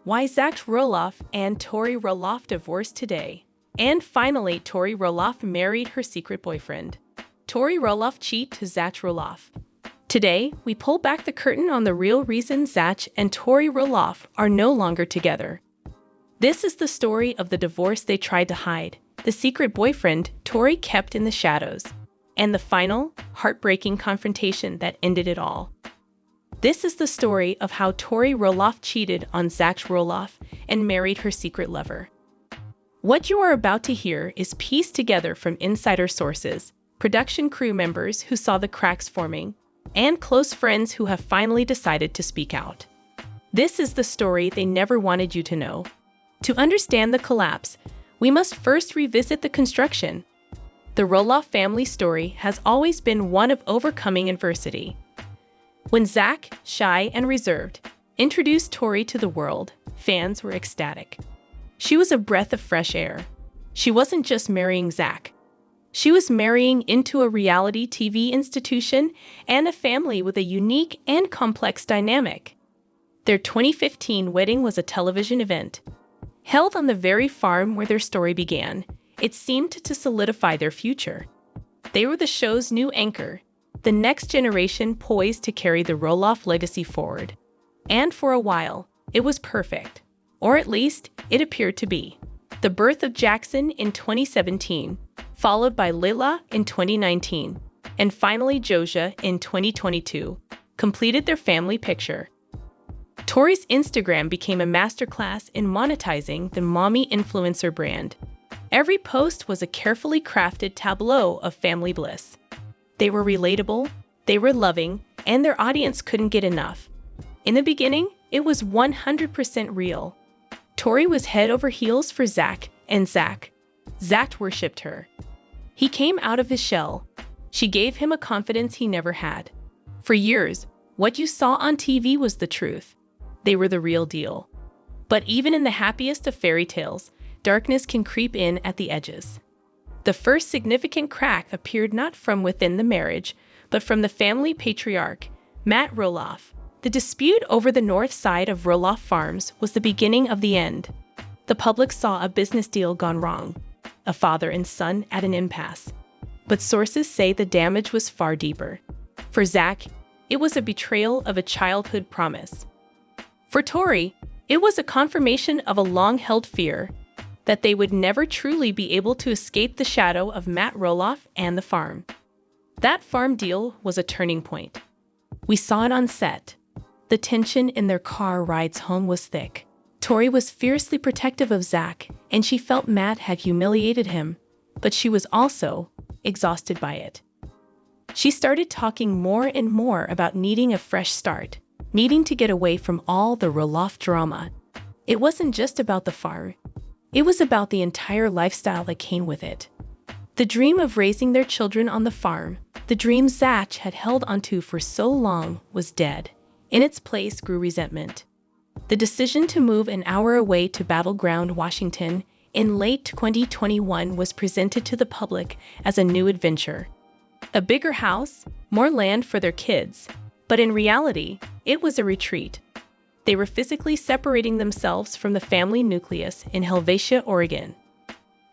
Why Zach Roloff and Tori Roloff divorced today. And finally, Tori Roloff married her secret boyfriend. Tori Roloff cheat to Zach Roloff. Today, we pull back the curtain on the real reason Zach and Tori Roloff are no longer together. This is the story of the divorce they tried to hide, the secret boyfriend Tori kept in the shadows, and the final, heartbreaking confrontation that ended it all. This is the story of how Tori Roloff cheated on Zach Roloff and married her secret lover. What you are about to hear is pieced together from insider sources, production crew members who saw the cracks forming, and close friends who have finally decided to speak out. This is the story they never wanted you to know. To understand the collapse, we must first revisit the construction. The Roloff family story has always been one of overcoming adversity. When Zach, shy and reserved, introduced Tori to the world, fans were ecstatic. She was a breath of fresh air. She wasn't just marrying Zach. She was marrying into a reality TV institution and a family with a unique and complex dynamic. Their 2015 wedding was a television event. Held on the very farm where their story began, it seemed to solidify their future. They were the show's new anchor, the next generation poised to carry the Roloff legacy forward. And for a while, it was perfect. Or at least, it appeared to be. The birth of Jackson in 2017, followed by Lila in 2019, and finally Josia in 2022, completed their family picture. Tori's Instagram became a masterclass in monetizing the mommy influencer brand. Every post was a carefully crafted tableau of family bliss. They were relatable, they were loving, and their audience couldn't get enough. In the beginning, it was 100% real. Tori was head over heels for Zach, and Zach worshipped her. He came out of his shell. She gave him a confidence he never had. For years, what you saw on TV was the truth. They were the real deal. But even in the happiest of fairy tales, darkness can creep in at the edges. The first significant crack appeared not from within the marriage, but from the family patriarch, Matt Roloff. The dispute over the north side of Roloff Farms was the beginning of the end. The public saw a business deal gone wrong, a father and son at an impasse. But sources say the damage was far deeper. For Zach, it was a betrayal of a childhood promise. For Tori, it was a confirmation of a long-held fear that they would never truly be able to escape the shadow of Matt Roloff and the farm. That farm deal was a turning point. We saw it on set. The tension in their car rides home was thick. Tori was fiercely protective of Zach, and she felt Matt had humiliated him, but she was also exhausted by it. She started talking more and more about needing a fresh start, needing to get away from all the Roloff drama. It wasn't just about the farm. It was about the entire lifestyle that came with it. The dream of raising their children on the farm, the dream Zach had held onto for so long, was dead. In its place grew resentment. The decision to move an hour away to Battleground, Washington, in late 2021 was presented to the public as a new adventure. A bigger house, more land for their kids, but in reality, it was a retreat. They were physically separating themselves from the family nucleus in Helvetia, Oregon.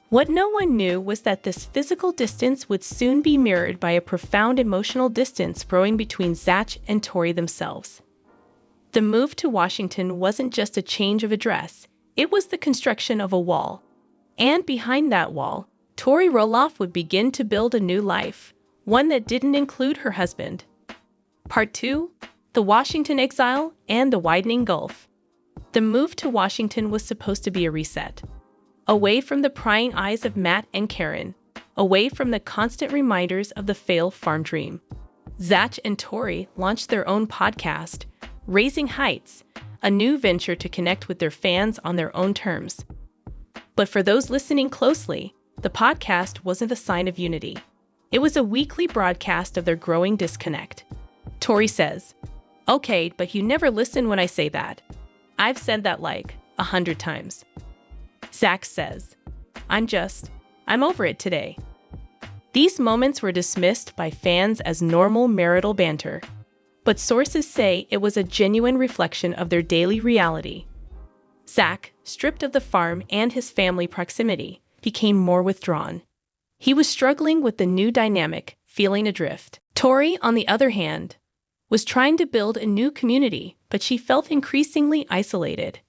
What no one knew was that this physical distance would soon be mirrored by a profound emotional distance growing between Zach and Tori themselves. The move to Washington wasn't just a change of address, it was the construction of a wall. And behind that wall, Tori Roloff would begin to build a new life, one that didn't include her husband. Part 2. The Washington exile and the widening gulf. The move to Washington was supposed to be a reset. Away from the prying eyes of Matt and Karen, away from the constant reminders of the failed farm dream. Zach and Tori launched their own podcast, Raising Heights, a new venture to connect with their fans on their own terms. But for those listening closely, the podcast wasn't a sign of unity. It was a weekly broadcast of their growing disconnect. Tori says, "Okay, but you never listen when I say that. I've said that like 100 times. Zach says, I'm over it today." These moments were dismissed by fans as normal marital banter, but sources say it was a genuine reflection of their daily reality. Zach, stripped of the farm and his family proximity, became more withdrawn. He was struggling with the new dynamic, feeling adrift. Tori, on the other hand, was trying to build a new community, but she felt increasingly isolated.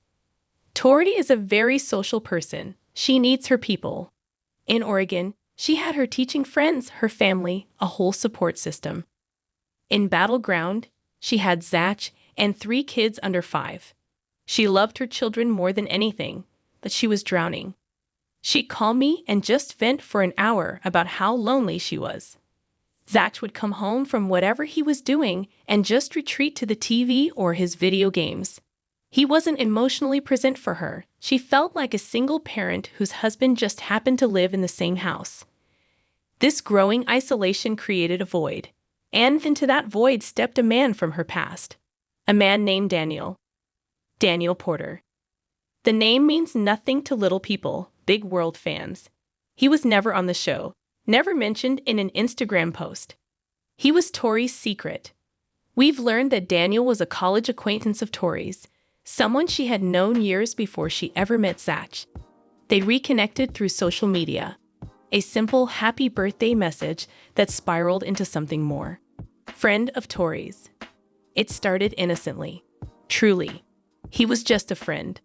Tori is a very social person. She needs her people. In Oregon, she had her teaching friends, her family, a whole support system. In Battleground, she had Zach and 3 kids under 5. She loved her children more than anything, but she was drowning. She'd call me and just vent for an hour about how lonely she was. Zach would come home from whatever he was doing and just retreat to the TV or his video games. He wasn't emotionally present for her. She felt like a single parent whose husband just happened to live in the same house. This growing isolation created a void, and into that void stepped a man from her past. A man named Daniel. Daniel Porter. The name means nothing to little people, big world fans. He was never on the show, never mentioned in an Instagram post. He was Tori's secret. We've learned that Daniel was a college acquaintance of Tori's, someone she had known years before she ever met Zach. They reconnected through social media. A simple happy birthday message that spiraled into something more. Friend of Tori's. It started innocently. Truly. He was just a friend.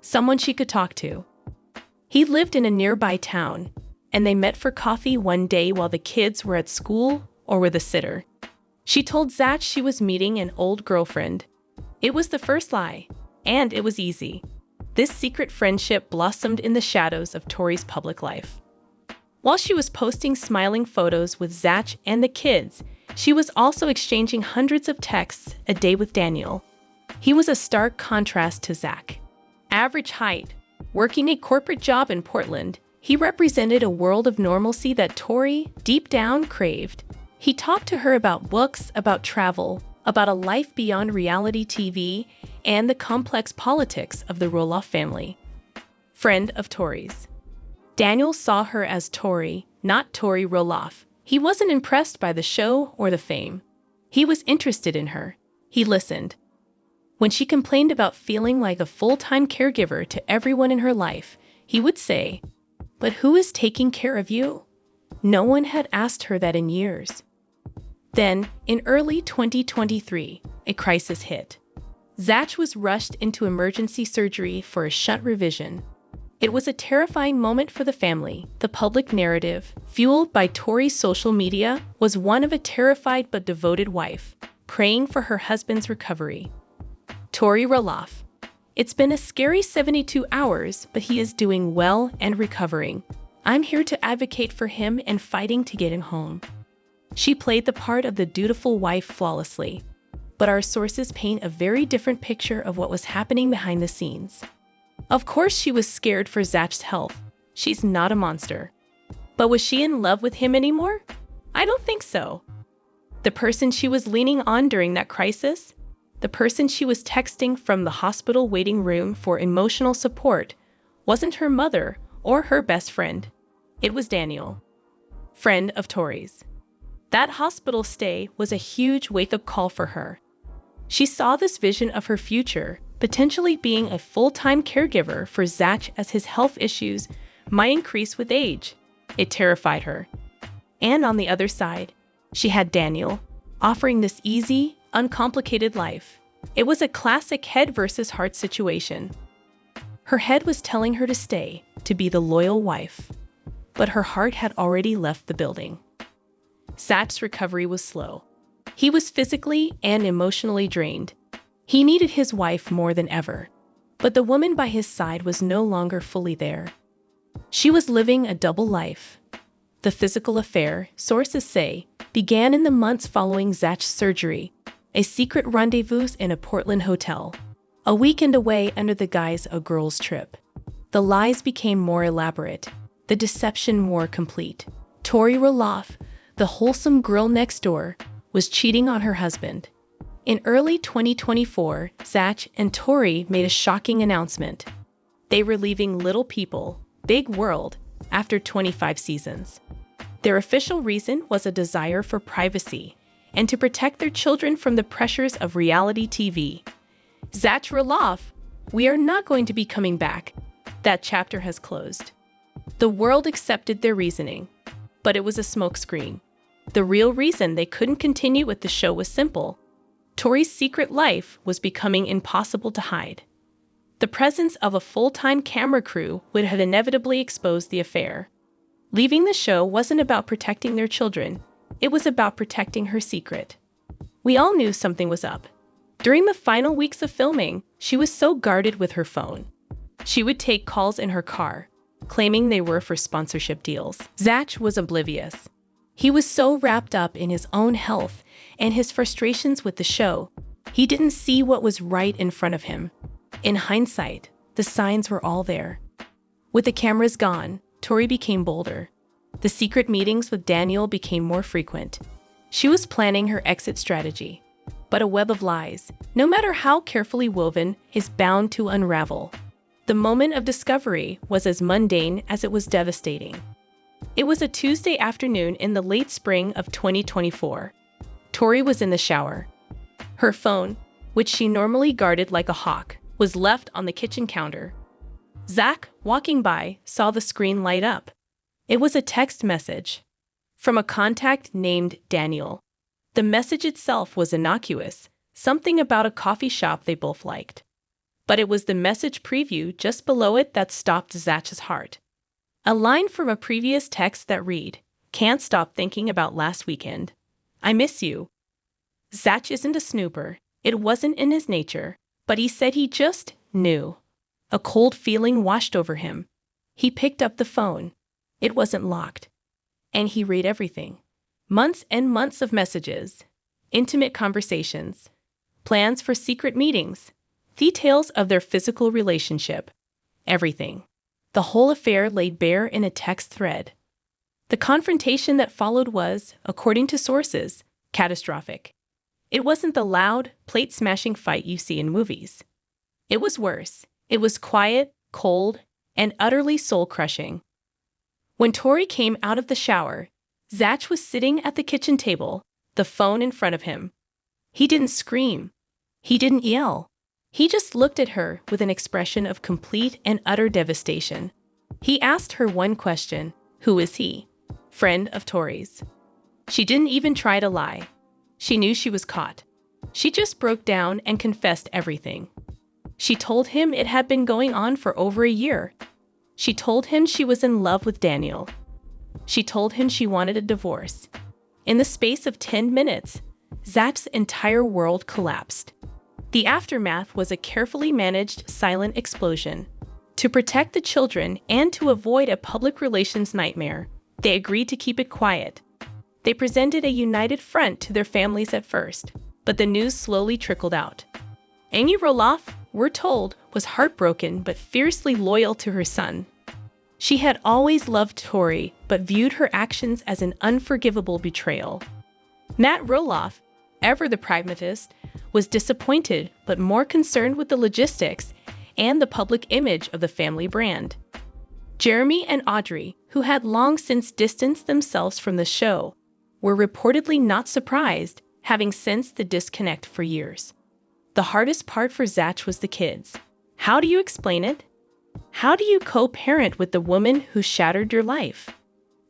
Someone she could talk to. He lived in a nearby town, and they met for coffee one day while the kids were at school or with a sitter. She told Zach she was meeting an old girlfriend. It was the first lie, and it was easy. This secret friendship blossomed in the shadows of Tori's public life. While she was posting smiling photos with Zach and the kids, she was also exchanging hundreds of texts a day with Daniel. He was a stark contrast to Zach. Average height, working a corporate job in Portland, he represented a world of normalcy that Tori, deep down, craved. He talked to her about books, about travel, about a life beyond reality TV, and the complex politics of the Roloff family. Friend of Tori's. Daniel saw her as Tori, not Tori Roloff. He wasn't impressed by the show or the fame. He was interested in her. He listened. When she complained about feeling like a full-time caregiver to everyone in her life, he would say, "But who is taking care of you?" No one had asked her that in years. Then, in early 2023, a crisis hit. Zach was rushed into emergency surgery for a shunt revision. It was a terrifying moment for the family. The public narrative, fueled by Tori's social media, was one of a terrified but devoted wife, praying for her husband's recovery. Tori Roloff. It's been a scary 72 hours, but he is doing well and recovering. I'm here to advocate for him and fighting to get him home. She played the part of the dutiful wife flawlessly, but our sources paint a very different picture of what was happening behind the scenes. Of course, she was scared for Zach's health. She's not a monster. But was she in love with him anymore? I don't think so. The person she was leaning on during that crisis, the person she was texting from the hospital waiting room for emotional support, wasn't her mother or her best friend. It was Daniel. Friend of Tori's. That hospital stay was a huge wake-up call for her. She saw this vision of her future, potentially being a full-time caregiver for Zach as his health issues might increase with age. It terrified her. And on the other side, she had Daniel, offering this easy, uncomplicated life. It was a classic head versus heart situation. Her head was telling her to stay, to be the loyal wife. But her heart had already left the building. Zach's recovery was slow. He was physically and emotionally drained. He needed his wife more than ever. But the woman by his side was no longer fully there. She was living a double life. The physical affair, sources say, began in the months following Zach's surgery, a secret rendezvous in a Portland hotel, a weekend away under the guise of a girls' trip. The lies became more elaborate, the deception more complete. Tori Roloff, the wholesome girl next door, was cheating on her husband. In early 2024, Zach and Tori made a shocking announcement. They were leaving Little People, Big World after 25 seasons. Their official reason was a desire for privacy and to protect their children from the pressures of reality TV. Zach Roloff, We are not going to be coming back. That chapter has closed. The world accepted their reasoning, but it was a smokescreen. The real reason they couldn't continue with the show was simple. Tori's secret life was becoming impossible to hide. The presence of a full-time camera crew would have inevitably exposed the affair. Leaving the show wasn't about protecting their children. It was about protecting her secret. We all knew something was up. During the final weeks of filming, she was so guarded with her phone. She would take calls in her car, claiming they were for sponsorship deals. Zach was oblivious. He was so wrapped up in his own health and his frustrations with the show, he didn't see what was right in front of him. In hindsight, the signs were all there. With the cameras gone, Tori became bolder. The secret meetings with Daniel became more frequent. She was planning her exit strategy. But a web of lies, no matter how carefully woven, is bound to unravel. The moment of discovery was as mundane as it was devastating. It was a Tuesday afternoon in the late spring of 2024. Tori was in the shower. Her phone, which she normally guarded like a hawk, was left on the kitchen counter. Zach, walking by, saw the screen light up. It was a text message from a contact named Daniel. The message itself was innocuous, something about a coffee shop they both liked. But it was the message preview just below it that stopped Zach's heart. A line from a previous text that read, "Can't stop thinking about last weekend. I miss you." Zach isn't a snooper. It wasn't in his nature, but he said he just knew. A cold feeling washed over him. He picked up the phone. It wasn't locked. And he read everything. Months and months of messages, intimate conversations, plans for secret meetings, details of their physical relationship, everything. The whole affair laid bare in a text thread. The confrontation that followed was, according to sources, catastrophic. It wasn't the loud, plate-smashing fight you see in movies. It was worse. It was quiet, cold, and utterly soul-crushing. When Tori came out of the shower, Zach was sitting at the kitchen table, the phone in front of him. He didn't scream. He didn't yell. He just looked at her with an expression of complete and utter devastation. He asked her one question: who is he? Friend of Tori's. She didn't even try to lie. She knew she was caught. She just broke down and confessed everything. She told him it had been going on for over a year. She told him she was in love with Daniel. She told him she wanted a divorce. In the space of 10 minutes, Zach's entire world collapsed. The aftermath was a carefully managed, silent explosion. To protect the children and to avoid a public relations nightmare, they agreed to keep it quiet. They presented a united front to their families at first, but the news slowly trickled out. Amy Roloff, we're told, was heartbroken but fiercely loyal to her son. She had always loved Tori, but viewed her actions as an unforgivable betrayal. Matt Roloff, ever the pragmatist, was disappointed but more concerned with the logistics and the public image of the family brand. Jeremy and Audrey, who had long since distanced themselves from the show, were reportedly not surprised, having sensed the disconnect for years. The hardest part for Zach was the kids. How do you explain it? How do you co-parent with the woman who shattered your life?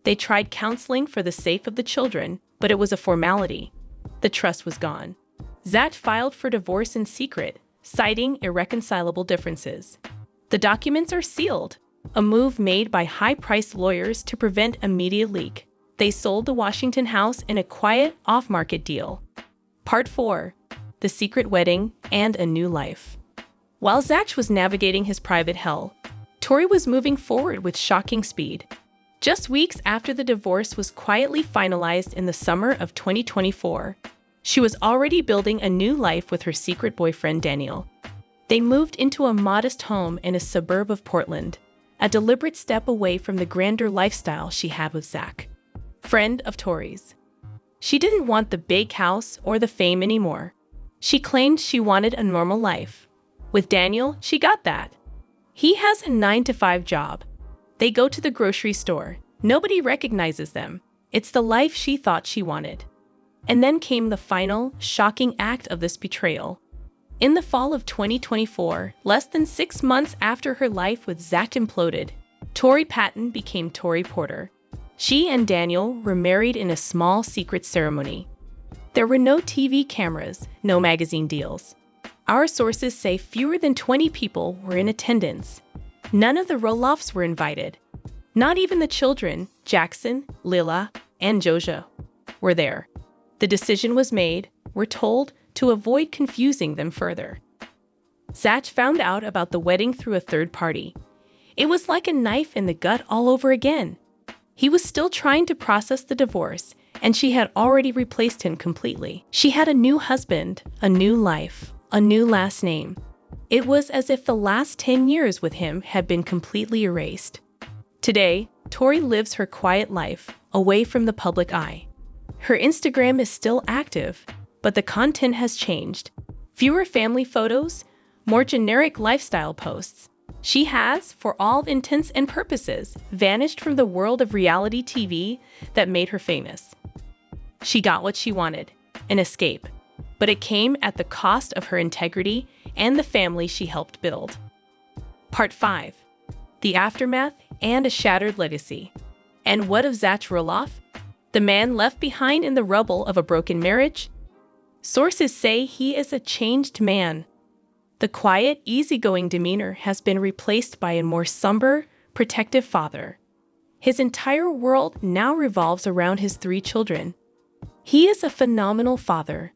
They tried counseling for the sake of the children, but it was a formality. The trust was gone. Zach filed for divorce in secret, citing irreconcilable differences. The documents are sealed, a move made by high-priced lawyers to prevent a media leak. They sold the Washington house in a quiet, off-market deal. Part 4. The Secret Wedding and a New Life. While Zach was navigating his private hell, Tori was moving forward with shocking speed. Just weeks after the divorce was quietly finalized in the summer of 2024, she was already building a new life with her secret boyfriend, Daniel. They moved into a modest home in a suburb of Portland, a deliberate step away from the grander lifestyle she had with Zach, friend of Tori's. She didn't want the big house or the fame anymore. She claimed she wanted a normal life. With Daniel, she got that. He has a 9-to-5 job. They go to the grocery store. Nobody recognizes them. It's the life she thought she wanted. And then came the final, shocking act of this betrayal. In the fall of 2024, less than 6 months after her life with Zach imploded, Tori Patton became Tori Porter. She and Daniel were married in a small secret ceremony. There were no TV cameras, no magazine deals. Our sources say fewer than 20 people were in attendance. None of the Roloffs were invited. Not even the children, Jackson, Lila, and Joja, were there. The decision was made, we're told, to avoid confusing them further. Zach found out about the wedding through a third party. It was like a knife in the gut all over again. He was still trying to process the divorce, and she had already replaced him completely. She had a new husband, a new life, a new last name. It was as if the last 10 years with him had been completely erased. Today, Tori lives her quiet life, away from the public eye. Her Instagram is still active, but the content has changed. Fewer family photos, more generic lifestyle posts. She has, for all intents and purposes, vanished from the world of reality TV that made her famous. She got what she wanted, an escape, but it came at the cost of her integrity and the family she helped build. Part 5. The Aftermath and a Shattered Legacy. And what of Zach Roloff, the man left behind in the rubble of a broken marriage? Sources say he is a changed man. The quiet, easygoing demeanor has been replaced by a more somber, protective father. His entire world now revolves around his 3 children. He is a phenomenal father.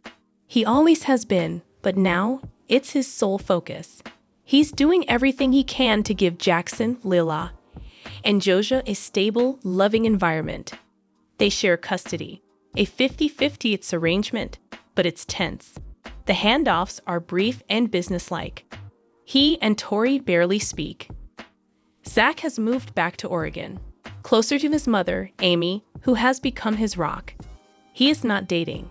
He always has been, but now it's his sole focus. He's doing everything he can to give Jackson, Lila, and Joja a stable, loving environment. They share custody, a 50-50 arrangement, but it's tense. The handoffs are brief and businesslike. He and Tori barely speak. Zach has moved back to Oregon, closer to his mother, Amy, who has become his rock. He is not dating.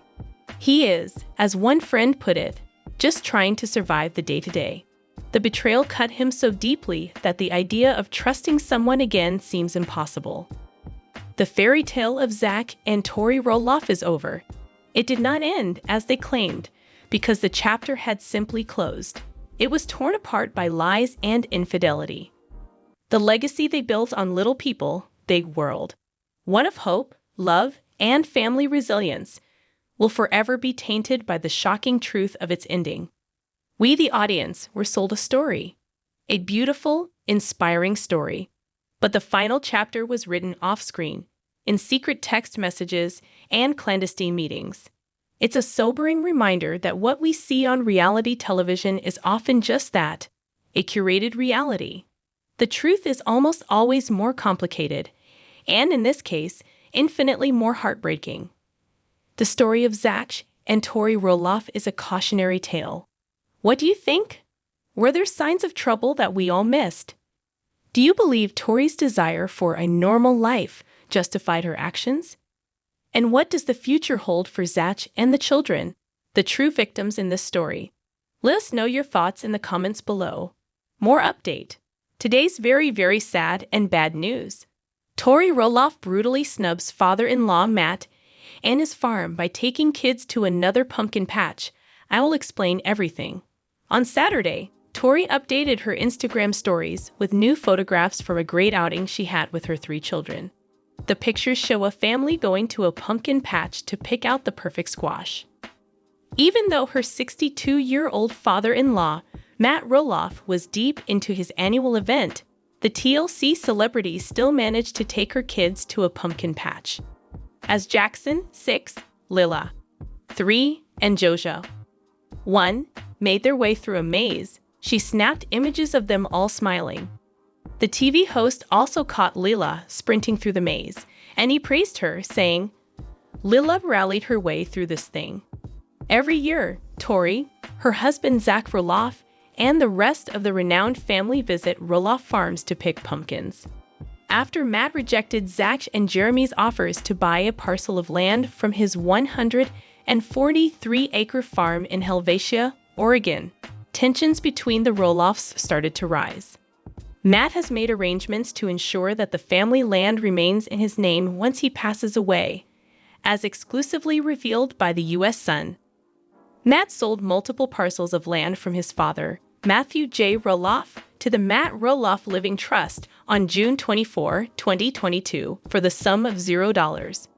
He is, as one friend put it, just trying to survive the day-to-day. The betrayal cut him so deeply that the idea of trusting someone again seems impossible. The fairy tale of Zach and Tori Roloff is over. It did not end, as they claimed, because the chapter had simply closed. It was torn apart by lies and infidelity. The legacy they built on little people, big world, one of hope, love, and family resilience, will forever be tainted by the shocking truth of its ending. We, the audience, were sold a story. A beautiful, inspiring story. But the final chapter was written off-screen, in secret text messages and clandestine meetings. It's a sobering reminder that what we see on reality television is often just that, a curated reality. The truth is almost always more complicated, and in this case, infinitely more heartbreaking. The story of Zach and Tori Roloff is a cautionary tale. What do you think? Were there signs of trouble that we all missed? Do you believe Tori's desire for a normal life justified her actions? And what does the future hold for Zach and the children, the true victims in this story? Let us know your thoughts in the comments below. More update. Today's very, very sad and bad news. Tori Roloff brutally snubs father-in-law Matt and his farm by taking kids to another pumpkin patch. I will explain everything. On Saturday, Tori updated her Instagram stories with new photographs from a great outing she had with her 3 children. The pictures show a family going to a pumpkin patch to pick out the perfect squash. Even though her 62-year-old father-in-law, Matt Roloff, was deep into his annual event, the TLC celebrity still managed to take her kids to a pumpkin patch. As Jackson, 6, Lila, 3, and Joja, 1, made their way through a maze, she snapped images of them all smiling. The TV host also caught Lila sprinting through the maze, and he praised her, saying, "Lila rallied her way through this thing." Every year, Tori, her husband Zach Roloff, and the rest of the renowned family visit Roloff farms to pick pumpkins. After Matt rejected Zach and Jeremy's offers to buy a parcel of land from his 143-acre farm in Helvetia, Oregon, tensions between the Roloffs started to rise. Matt has made arrangements to ensure that the family land remains in his name once he passes away, as exclusively revealed by the U.S. Sun. Matt sold multiple parcels of land from his father, Matthew J. Roloff, to the Matt Roloff Living Trust on June 24, 2022, for the sum of $0.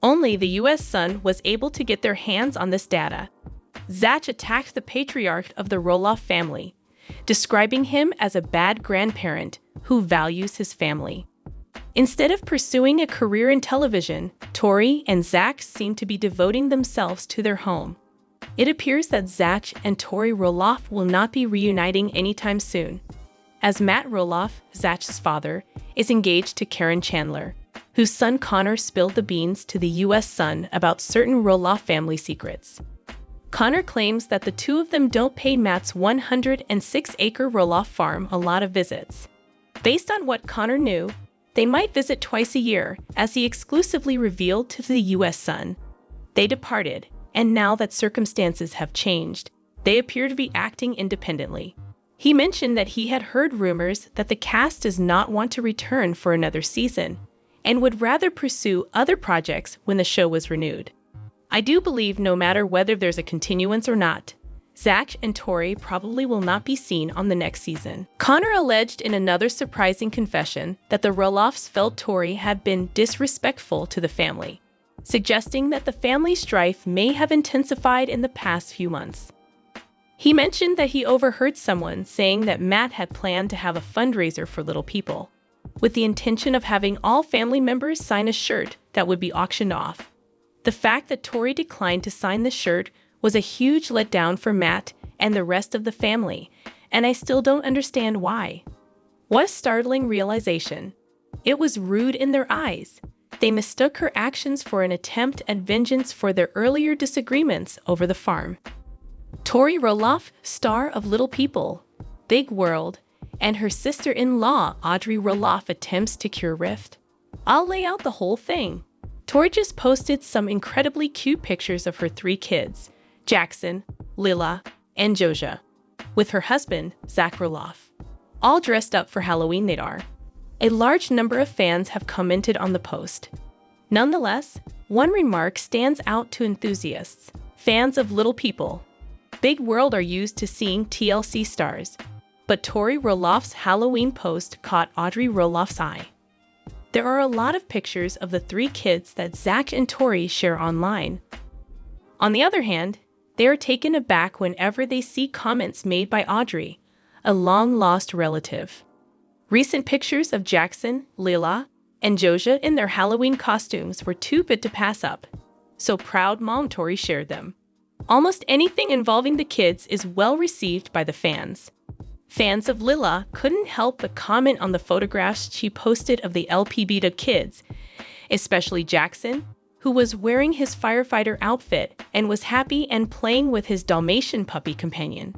Only the U.S. Sun was able to get their hands on this data. Zach attacked the patriarch of the Roloff family, describing him as a bad grandparent who values his family. Instead of pursuing a career in television, Tori and Zach seem to be devoting themselves to their home. It appears that Zach and Tori Roloff will not be reuniting anytime soon, as Matt Roloff, Zach's father, is engaged to Karen Chandler, whose son Connor spilled the beans to the U.S. Sun about certain Roloff family secrets. Connor claims that the two of them don't pay Matt's 106-acre Roloff farm a lot of visits. Based on what Connor knew, they might visit twice a year, as he exclusively revealed to the U.S. Sun. They departed, and now that circumstances have changed, they appear to be acting independently. He mentioned that he had heard rumors that the cast does not want to return for another season, and would rather pursue other projects when the show was renewed. I do believe no matter whether there's a continuance or not, Zach and Tori probably will not be seen on the next season. Connor alleged in another surprising confession that the Roloffs felt Tori had been disrespectful to the family, suggesting that the family strife may have intensified in the past few months. He mentioned that he overheard someone saying that Matt had planned to have a fundraiser for little people, with the intention of having all family members sign a shirt that would be auctioned off. The fact that Tori declined to sign the shirt was a huge letdown for Matt and the rest of the family, and I still don't understand why. What a startling realization. It was rude in their eyes. They mistook her actions for an attempt at vengeance for their earlier disagreements over the farm. Tori Roloff, star of Little People, Big World, and her sister-in-law Audrey Roloff attempts to cure rift. I'll lay out the whole thing. Tori just posted some incredibly cute pictures of her 3 kids, Jackson, Lila, and Joja, with her husband, Zach Roloff. All dressed up for Halloween they are. A large number of fans have commented on the post. Nonetheless, one remark stands out to enthusiasts. Fans of Little People, Big World are used to seeing TLC stars, but Tori Roloff's Halloween post caught Audrey Roloff's eye. There are a lot of pictures of the 3 kids that Zach and Tori share online. On the other hand, they are taken aback whenever they see comments made by Audrey, a long-lost relative. Recent pictures of Jackson, Lila, and Joja in their Halloween costumes were too good to pass up, so proud mom Tori shared them. Almost anything involving the kids is well received by the fans. Fans of Lila couldn't help but comment on the photographs she posted of the Lpbw kids, especially Jackson, who was wearing his firefighter outfit and was happy and playing with his Dalmatian puppy companion.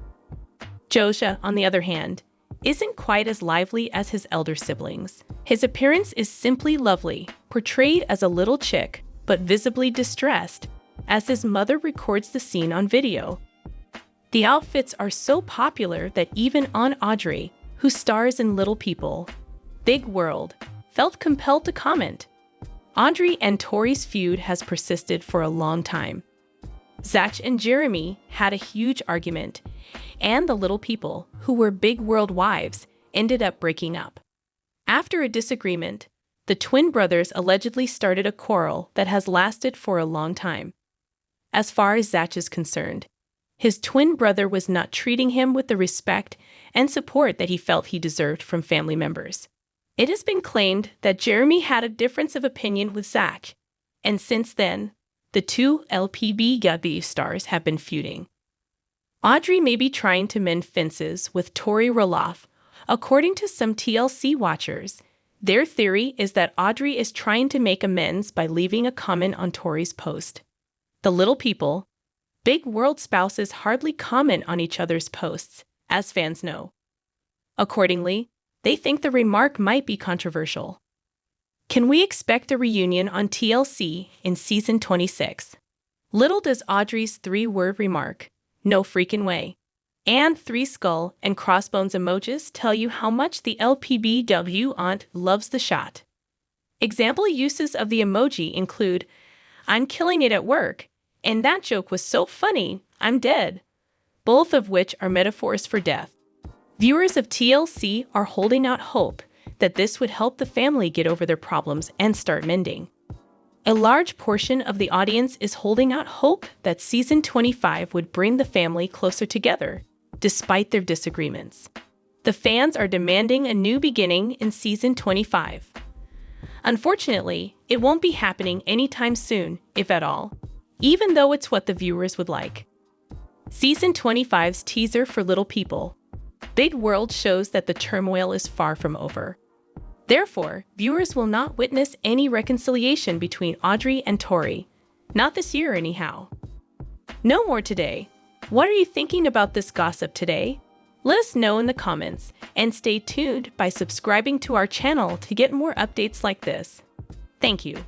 Joja, on the other hand, isn't quite as lively as his elder siblings. His appearance is simply lovely, portrayed as a little chick, but visibly distressed, as his mother records the scene on video. The outfits are so popular that even Aunt Audrey, who stars in Little People, Big World, felt compelled to comment. Audrey and Tori's feud has persisted for a long time. Zach and Jeremy had a huge argument, and the Little People, who were Big World wives, ended up breaking up. After a disagreement, the twin brothers allegedly started a quarrel that has lasted for a long time. As far as Zach is concerned, his twin brother was not treating him with the respect and support that he felt he deserved from family members. It has been claimed that Jeremy had a difference of opinion with Zach, and since then, the 2 Lpbw stars have been feuding. Audrey may be trying to mend fences with Tori Roloff. According to some TLC watchers, their theory is that Audrey is trying to make amends by leaving a comment on Tori's post. The Little People, Big World spouses hardly comment on each other's posts, as fans know. Accordingly, they think the remark might be controversial. Can we expect a reunion on TLC in season 26? Little does Audrey's 3-word remark, "No freaking way," and 3 skull and crossbones emojis tell you how much the Lpbw aunt loves the shot. Example uses of the emoji include, "I'm killing it at work, and that joke was so funny, I'm dead, both of which are metaphors for death. Viewers of TLC are holding out hope that this would help the family get over their problems and start mending. A large portion of the audience is holding out hope that season 25 would bring the family closer together, despite their disagreements. The fans are demanding a new beginning in season 25. Unfortunately, it won't be happening anytime soon, if at all, even though it's what the viewers would like. Season 25's teaser for Little People, Big World shows that the turmoil is far from over. Therefore, viewers will not witness any reconciliation between Audrey and Tori. Not this year, anyhow. No more today. What are you thinking about this gossip today? Let us know in the comments, and stay tuned by subscribing to our channel to get more updates like this. Thank you.